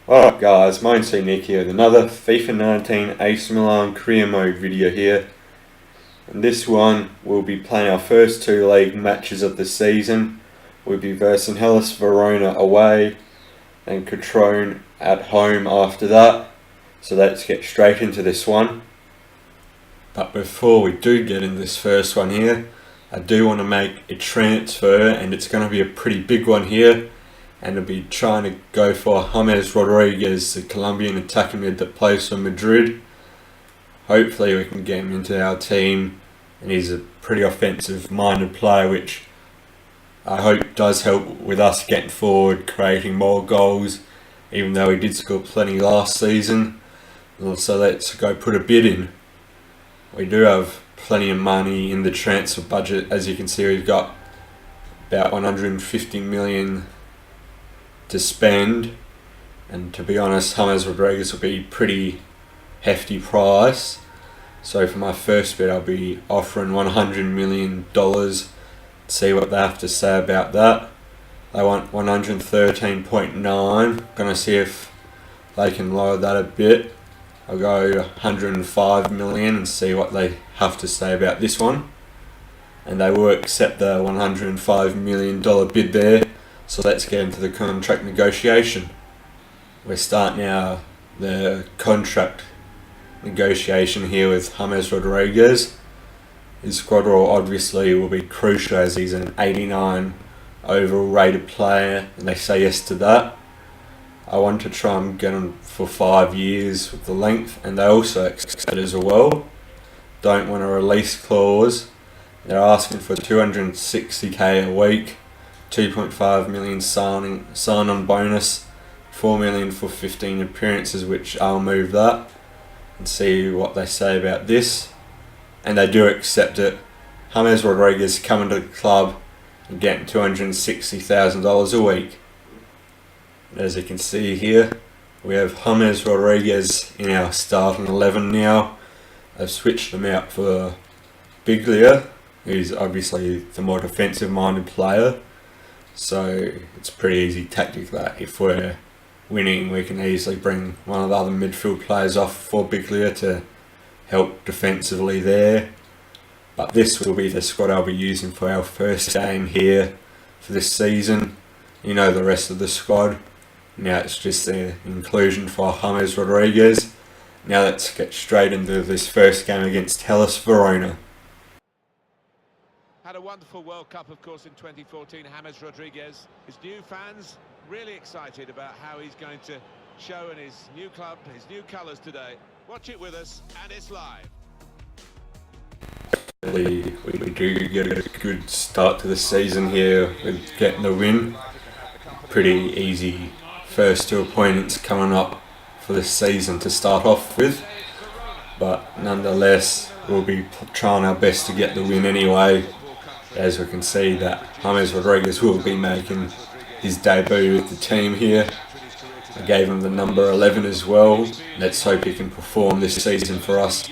Alright guys, mine's Nick here with another FIFA 19 AC Milan career mode video here. And this one we'll be playing our first two league matches of the season. We'll be versing Hellas Verona away and Catrone at home after that. So let's get straight into this one. But before we do get into this first one here, I do want to make a transfer, and it's going to be a pretty big one here. And I'll be trying to go for James Rodriguez, the Colombian attacking mid that plays for Madrid. Hopefully we can get him into our team, and he's a pretty offensive minded player, which I hope does help with us getting forward, creating more goals, even though he did score plenty last season. So let's go put a bid in. We do have plenty of money in the transfer budget. As you can see, we've got about 150 million to spend, and to be honest, James Rodriguez will be pretty hefty price. So for my first bid, I'll be offering $100 million. See what they have to say about that. They want 113.9. Gonna see if they can lower that a bit. I'll go 105 million and see what they have to say about this one. And they will accept the $105 million bid there. So let's get into the contract negotiation. We're starting the contract negotiation here with James Rodriguez. His squad role obviously will be crucial, as he's an 89 overall rated player, and they say yes to that. I want to try and get him for 5 years with the length, and they also accept it as well. Don't want a release clause. They're asking for 260k a week. 2.5 million sign-on bonus, 4 million for 15 appearances, which I'll move that and see what they say about this. And they do accept it. James Rodriguez coming to the club and getting $260,000 a week. As you can see here, we have James Rodriguez in our starting 11 now. I've switched them out for Biglia, who's obviously the more defensive-minded player. So it's a pretty easy tactic that if we're winning, we can easily bring one of the other midfield players off for Biglia to help defensively there. But this will be the squad I'll be using for our first game here for this season. You know the rest of the squad. Now it's just the inclusion for James Rodriguez. Now let's get straight into this first game against Hellas Verona. Had a wonderful World Cup, of course, in 2014, James Rodriguez. His new fans really excited about how he's going to show in his new club, his new colours today. Watch it with us, and it's live. We do get a good start to the season here with getting the win. Pretty easy first two opponents coming up for this season to start off with. But nonetheless, we'll be trying our best to get the win anyway. As we can see that James Rodriguez will be making his debut with the team here. I gave him the number 11 as well. Let's hope he can perform this season for us,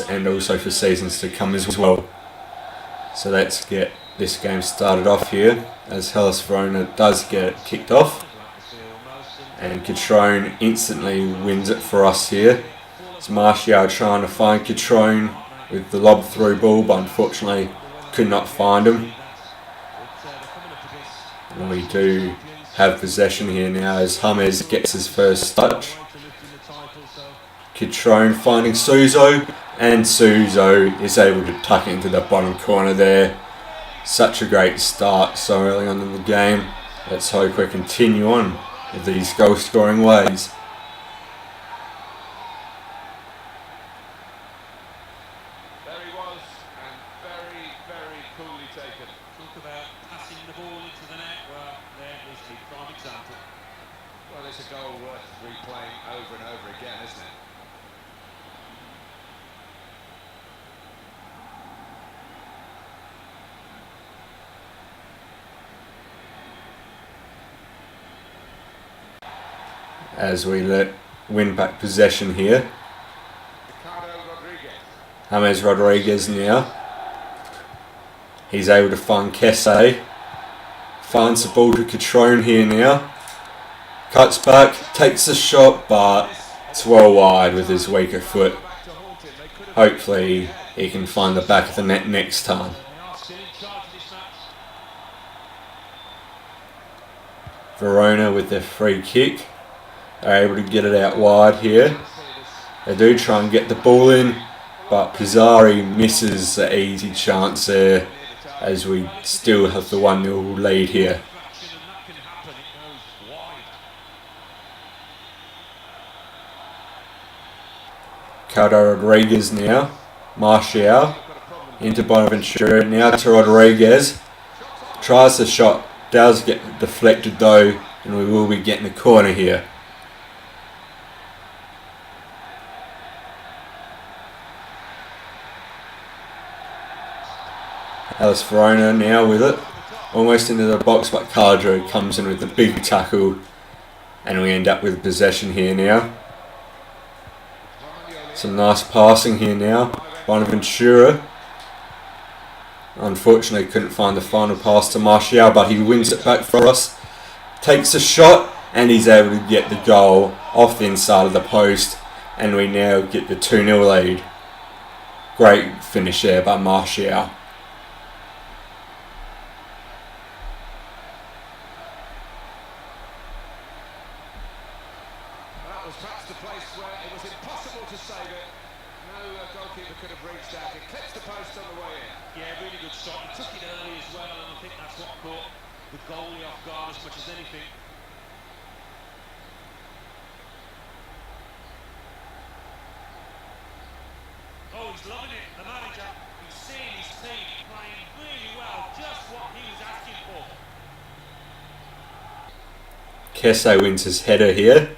and also for seasons to come as well. So let's get this game started off here, as Hellas Verona does get it kicked off. And Catrone instantly wins it for us here. It's Martial trying to find Catrone with the lob through ball, but unfortunately could not find him. And we do have possession here now as James gets his first touch. Catrone finding Suso, and Suso is able to tuck it into the bottom corner there. Such a great start so early on in the game. Let's hope we continue on with these goal scoring ways. There he was, and very coolly taken. Talk about passing the ball into the net. Well, there is the prime example. Well, it's a goal worth replaying over and over again, isn't it? As we win back possession here. James Rodriguez now. He's able to find Kesse. Finds the ball to Catrone here now. Cuts back, takes the shot, but it's well wide with his weaker foot. Hopefully he can find the back of the net next time. Verona with their free kick. They're able to get it out wide here. They do try and get the ball in, but Pizzari misses the easy chance there as we still have the 1-0 lead here. Caldo Rodriguez now. Martial into Bonaventura. Now to Rodriguez. Tries the shot. Does get deflected though, and we will be getting a corner here. Alice Verona now with it. Almost into the box, but Cardro comes in with the big tackle, and we end up with possession here now. Some nice passing here now. Bonaventura. Unfortunately couldn't find the final pass to Martial, but he wins it back for us. Takes a shot, and he's able to get the goal off the inside of the post, and we now get the 2-0 lead. Great finish there by Martial. That was perhaps the place where it was impossible to save it. No goalkeeper could have reached that. It clips the post on the way in. Yeah, really good shot. He took it early as well, and I think that's what caught the goalie off guard as much as anything. Oh, he's loving it, the manager. He's seeing his team playing really well, just what he was asking for. Kesse wins his header here.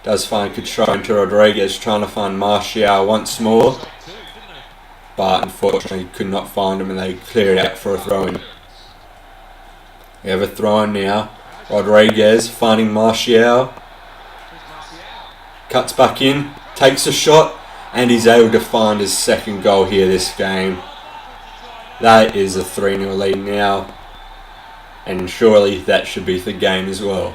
Does find Cutrone to Rodriguez, trying to find Martial once more. But unfortunately could not find him, and they clear it out for a throw-in. We have a throw-in now. Rodriguez finding Martial. Cuts back in, takes a shot, and he's able to find his second goal here this game. That is a 3-0 lead now, and surely that should be the game as well.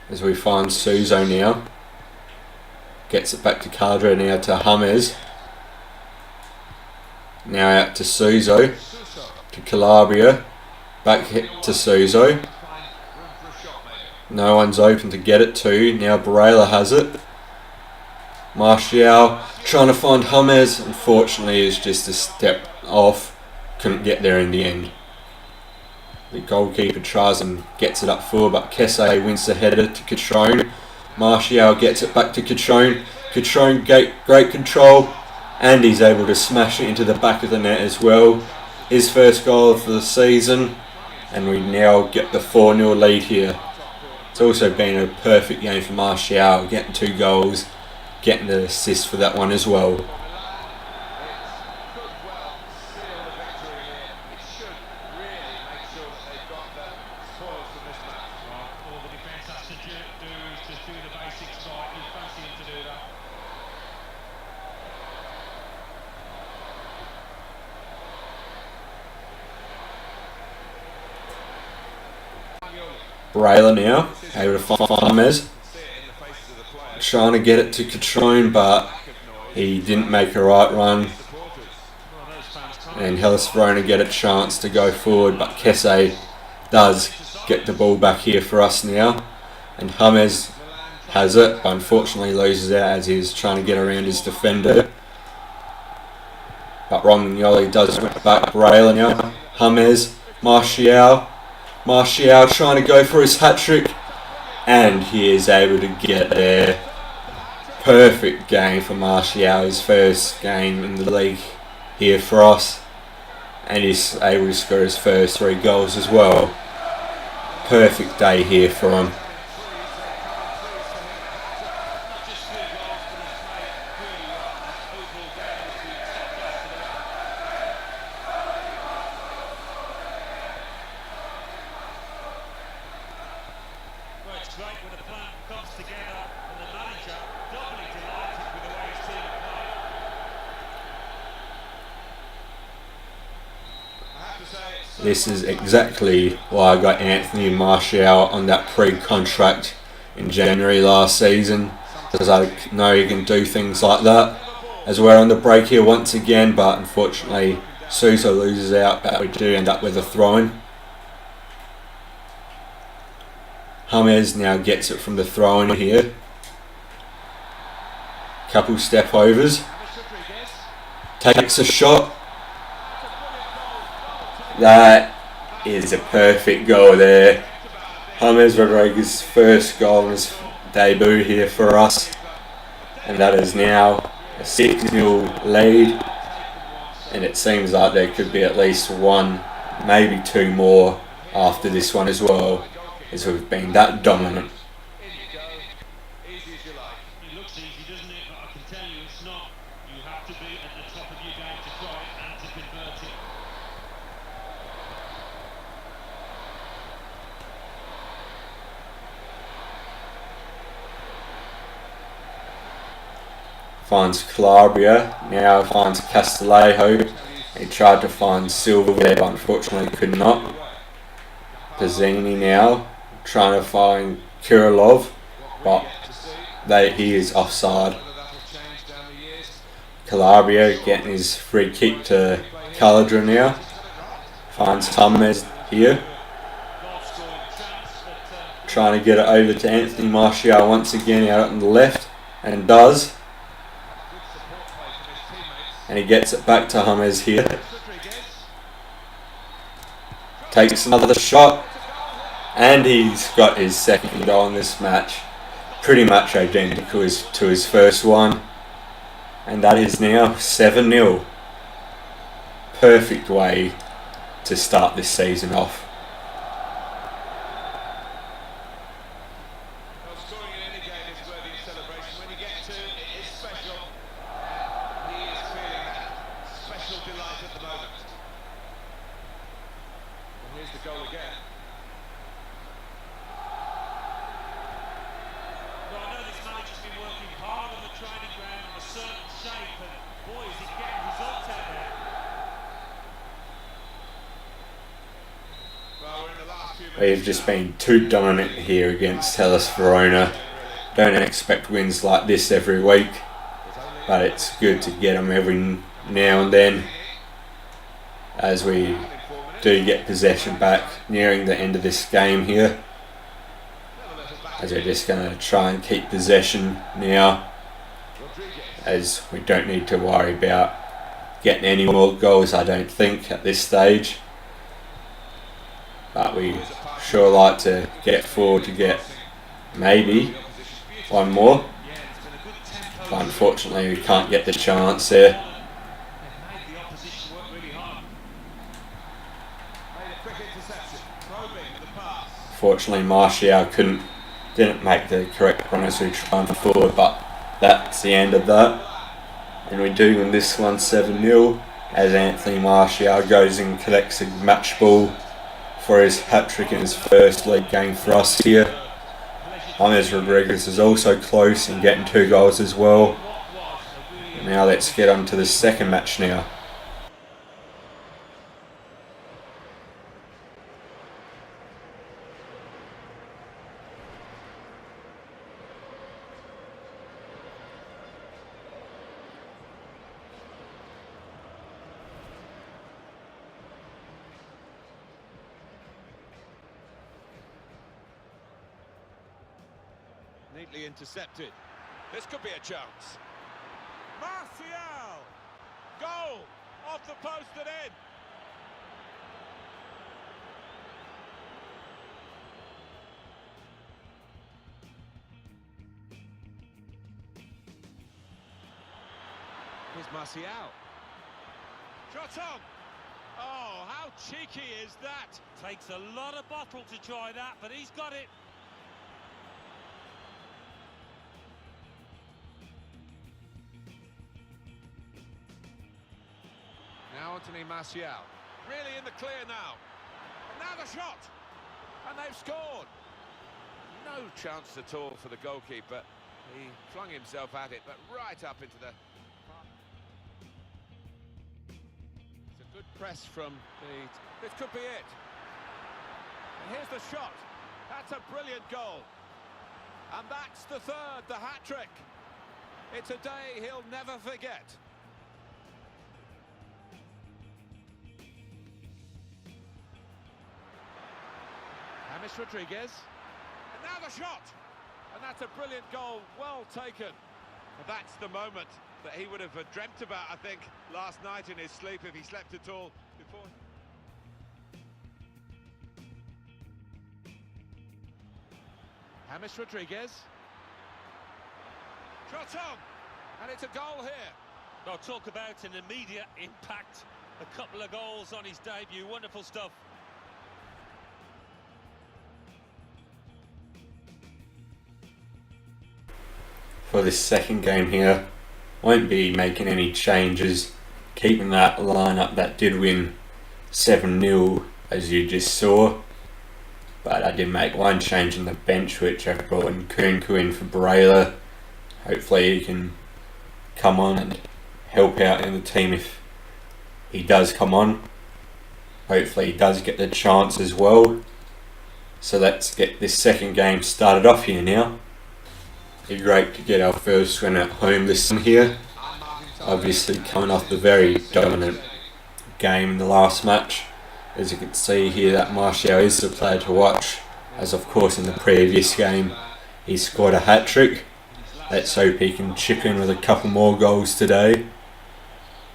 As we find Suso now. Gets it back to Cardro now to James. Now out to Suso. To Calabria. Back hit to Suso. No one's open to get it to. Now Barella has it. Martial trying to find James. Unfortunately is just a step off. Couldn't get there in the end. The goalkeeper tries and gets it up forward, but Kesse wins the header to Cutrone. Martial gets it back to Cutrone. Cutrone great control, and he's able to smash it into the back of the net as well. His first goal of the season, and we now get the 4-0 lead here. It's also been a perfect game for Martial, getting 2 goals, getting the assist for that one as well. Barella now, able to find James. Trying to get it to Cutrone, but he didn't make a right run. And Hellas Verona get a chance to go forward, but Kesse does get the ball back here for us now. And James has it, but unfortunately loses out as he's trying to get around his defender. But Romagnoli does win it back. Barella now. James, Martial trying to go for his hat-trick, and he is able to get there. Perfect game for Martial, his first game in the league here for us, and he's able to score his first 3 goals as well. perfect day here for him. This is exactly why I got Anthony Martial on that pre-contract in January last season, because I know he can do things like that. As we're on the break here once again, but unfortunately Sousa loses out, but we do end up with a throw-in. James now gets it from the throw-in here. Couple step overs. Takes a shot. That is a perfect goal there. James Rodriguez's first goal in his debut here for us. And that is now a 6-0 lead. And it seems like there could be at least one, maybe two more after this one as well, as we've been that dominant. It looks easy, doesn't it? But I can tell you it's not. You have to be at the top of your game to try it and to convert it. Finds Calabria, now finds Castillejo. He tried to find Silva there, but unfortunately could not. Pizzini now trying to find Kirilov, but he is offside. Calabria getting his free kick to Caladra now. Finds James here. Trying to get it over to Anthony Martial once again out on the left, and does. And he gets it back to James here. Takes another shot. And he's got his second goal in this match. Pretty much identical to his first one. And that is now 7-0. Perfect way to start this season off. We've just been too dominant here against Hellas Verona. Don't expect wins like this every week, but it's good to get them every now and then, as we do get possession back nearing the end of this game here, as we're just going to try and keep possession now, as we don't need to worry about getting any more goals, I don't think, at this stage. But we sure like to get forward to get maybe one more. But unfortunately we can't get the chance there. Fortunately Martial didn't make the correct run as we tried forward, but that's the end of that. And we do win this one 7-0, as Anthony Martial goes and collects a match ball for his hat-trick in his first league game for us here. James Rodriguez is also close in getting 2 goals as well. And now let's get on to the second match now. Neatly intercepted. This could be a chance. Martial! Goal! Off the post and in. Here's Martial. Shot on! Oh, how cheeky is that? Takes a lot of bottle to try that, but he's got it. Now Anthony Martial, really in the clear now. And now the shot, and they've scored. No chance at all for the goalkeeper. He flung himself at it, but right up into the... It's a good press from the... This could be it. And here's the shot. That's a brilliant goal. And that's the third, the hat-trick. It's a day he'll never forget. James Rodriguez, and now the shot, and that's a brilliant goal, well taken. And that's the moment that he would have dreamt about, I think, last night in his sleep, if he slept at all before. James Rodriguez, shot on, and it's a goal here. I'll talk about an immediate impact, a couple of goals on his debut, wonderful stuff. For this second game here, won't be making any changes, keeping that lineup that did win 7-0 as you just saw, but I did make one change in the bench, which I've brought in Kunku in for Barela. Hopefully he can come on and help out in the team if he does come on. Hopefully he does get the chance as well. So let's get this second game started off here now. It'd be great to get our first win at home this one here. Obviously coming off the very dominant game in the last match. As you can see here, that Martial is the player to watch, as of course in the previous game he scored a hat-trick. Let's hope he can chip in with a couple more goals today,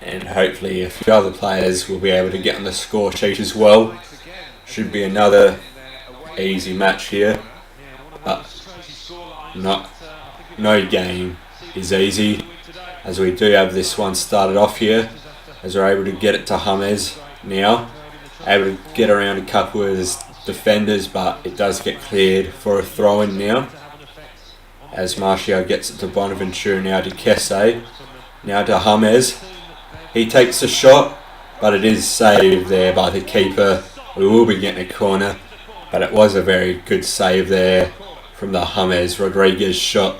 and hopefully a few other players will be able to get on the score sheet as well. Should be another easy match here, but no game is easy, as we do have this one started off here, as we're able to get it to James now, able to get around a couple of his defenders, but it does get cleared for a throw-in now, as Martial gets it to Bonaventura, now to Kesse, now to James. He takes a shot, but it is saved there by the keeper. We will be getting a corner, but it was a very good save there from the James Rodriguez shot.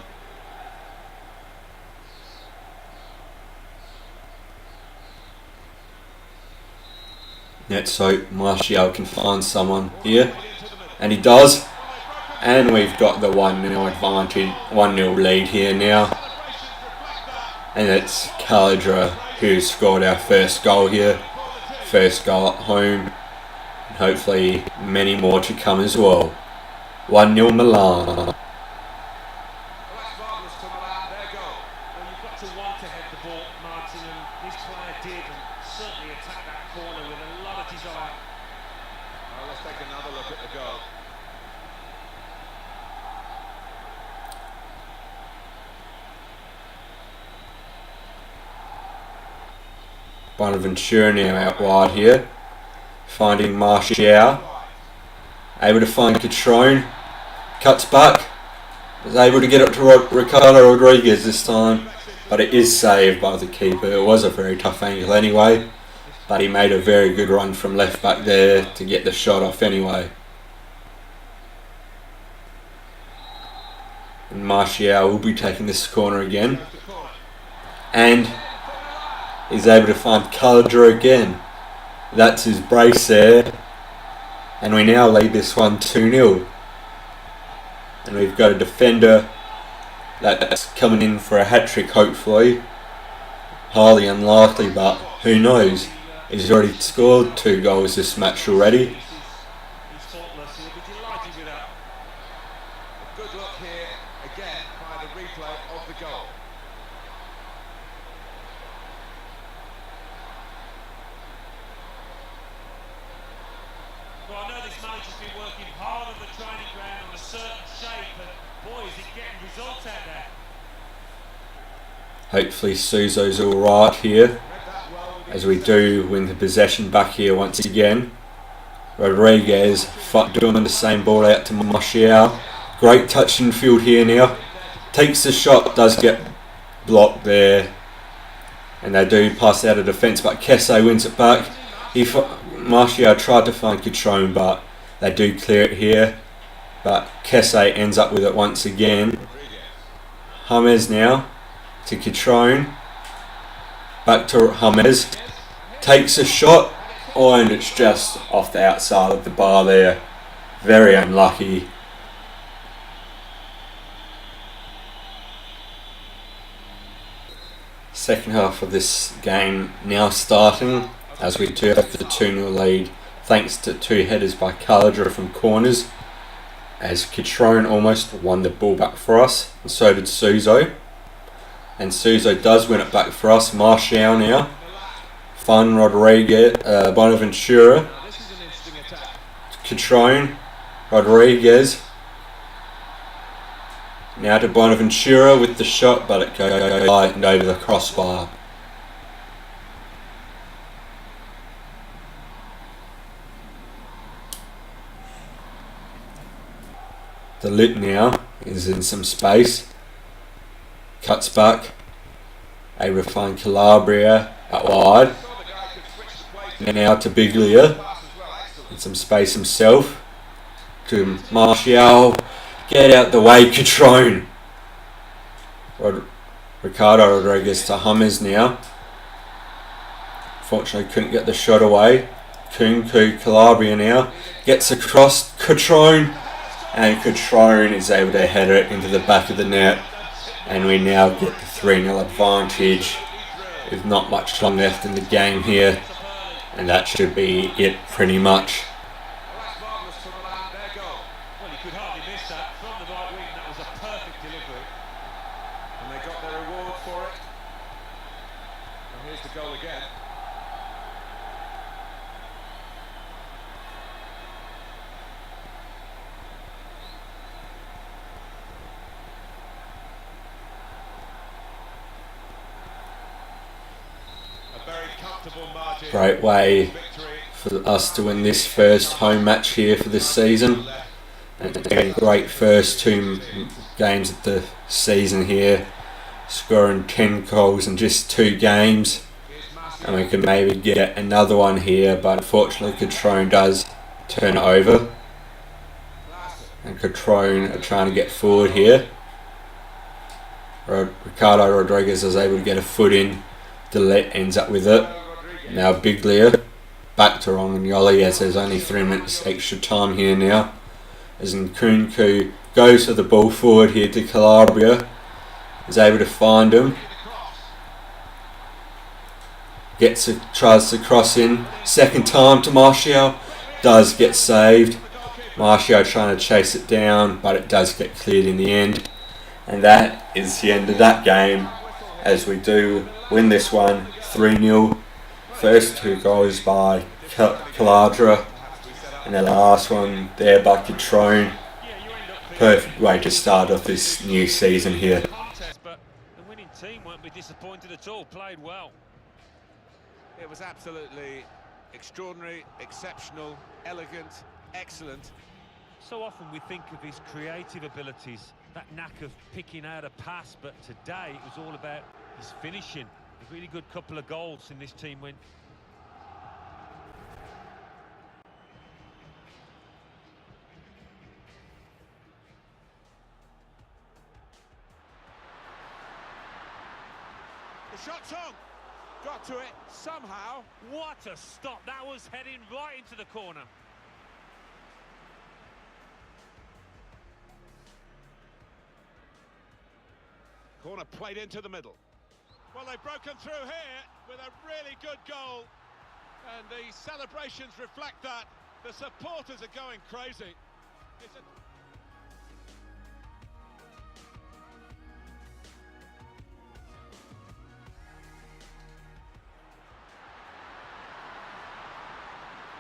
Let's hope Martial can find someone here, and he does, and we've got the 1-0 advantage, 1-0 lead here now, and it's Calidra who scored our first goal here, first goal at home, and hopefully many more to come as well. 1-0 Milan. Bonaventura now out wide here, finding Martial, able to find Catrone, cuts back, is able to get it to Ricardo Rodriguez this time, but it is saved by the keeper. It was a very tough angle anyway, but he made a very good run from left back there to get the shot off anyway. And Martial will be taking this corner again, and he's able to find Calidra again. That's his brace there. And we now lead this one 2-0. And we've got a defender that's coming in for a hat-trick hopefully. Highly unlikely, but who knows. He's already scored 2 goals this match already. Good look here again by the replay of the goal. Well, I know this manager's been working hard on the training ground on a certain shape, and boy, is he getting results out there. Hopefully Suzo's alright here. as we do win the possession back here once again. Rodriguez doing the same ball out to Martial. Great touch in field here now. Takes the shot, does get blocked there. And they do pass out of defence, but Kesse wins it back. Martial tried to find Catrone, but they do clear it here. But Kesse ends up with it once again. James now to Catrone. Back to James. Takes a shot. Oh, and it's just off the outside of the bar there. Very unlucky. Second half of this game now starting as we do have the 2-0 lead thanks to 2 headers by Caladra from corners, as Catrone almost won the ball back for us, and so did Suso. And Suso does win it back for us. Martial now. Fun Rodriguez, Bonaventura. Catrone, Rodriguez. Now to Bonaventura with the shot, but it goes light and over the crossbar. The Lit now is in some space. Cuts back. Able to find Calabria out wide. Now to Biglia. In some space himself. To Martial. Get out the way, Catrone. Ricardo Rodriguez to James now. Fortunately couldn't get the shot away. Kunku Calabria now. Gets across Catrone. And Catrone is able to header it into the back of the net. And we now get the 3-0 advantage with not much time left in the game here. And that should be it pretty much. Well, you could hardly miss that. From the right wing, that was a perfect delivery. And they got their reward for it. And here's the goal again. A very comfortable margin. Great way for us to win this first home match here for this season. And a great first 2 games of the season here. Scoring 10 goals in just 2 games. And we can maybe get another one here, but unfortunately Catrone does turn it over. And Catrone are trying to get forward here. Ricardo Rodriguez is able to get a foot in. Delet ends up with it. Now Biglia back to Romagnoli as there's only 3 minutes extra time here now. As Nkunku goes for the ball forward here to Calabria. Is able to find him. Tries to cross in. Second time to Martial. Does get saved. Martial trying to chase it down, but it does get cleared in the end. And that is the end of that game, as we do win this one 3-0. First 2 goals by Caladra, and then the last one there by Catrone. Perfect way to start off this new season here. But the winning team won't be disappointed at all. Played well. It was absolutely extraordinary, exceptional, elegant, excellent. So often we think of his creative abilities, that knack of picking out a pass, but today it was all about his finishing. A really good couple of goals in this team win. The shot's on. Got to it somehow. What a stop. That was heading right into the corner. Corner played into the middle. Well, they've broken through here with a really good goal. And the celebrations reflect that. The supporters are going crazy. It's a...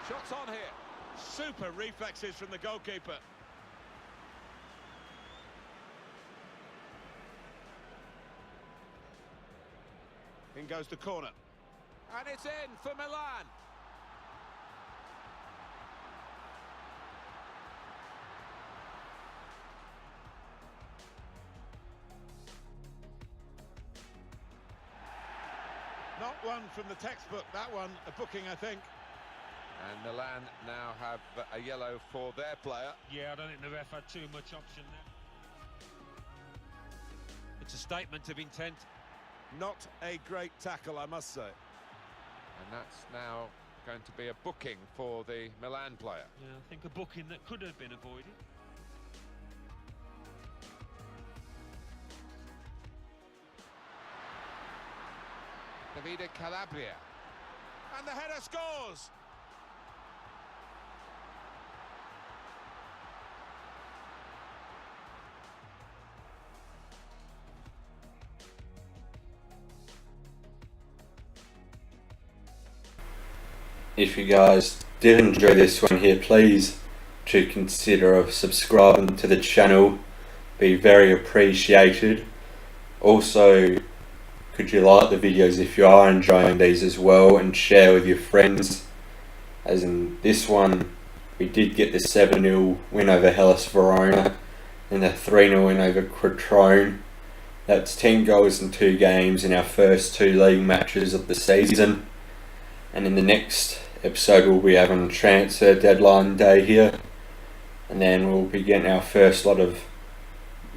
Shots on here. Super reflexes from the goalkeeper. In goes the corner. And it's in for Milan. Not one from the textbook, that one, a booking, I think. And Milan now have a yellow for their player. Yeah, I don't think the ref had too much option there. It's a statement of intent. Not a great tackle, I must say. And that's now going to be a booking for the Milan player. Yeah, I think a booking that could have been avoided. Davide Calabria. And the header scores! If you guys did enjoy this one here, please to consider subscribing to the channel. Be very appreciated. Also, could you like the videos if you are enjoying these as well, and share with your friends. As in this one, we did get the 7-0 win over Hellas Verona and the 3-0 win over Crotone. That's 10 goals in 2 games in our first 2 league matches of the season. And in the next episode we'll be having a transfer deadline day here, and then we'll be getting our first lot of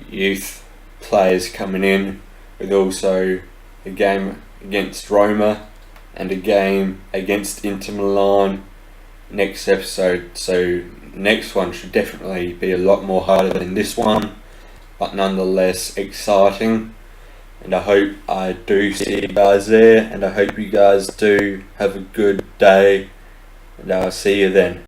youth players coming in, with also a game against Roma and a game against Inter Milan next episode. So next one should definitely be a lot more harder than this one, but nonetheless exciting. And I hope I do see you guys there, and I hope you guys do have a good day, and I'll see you then.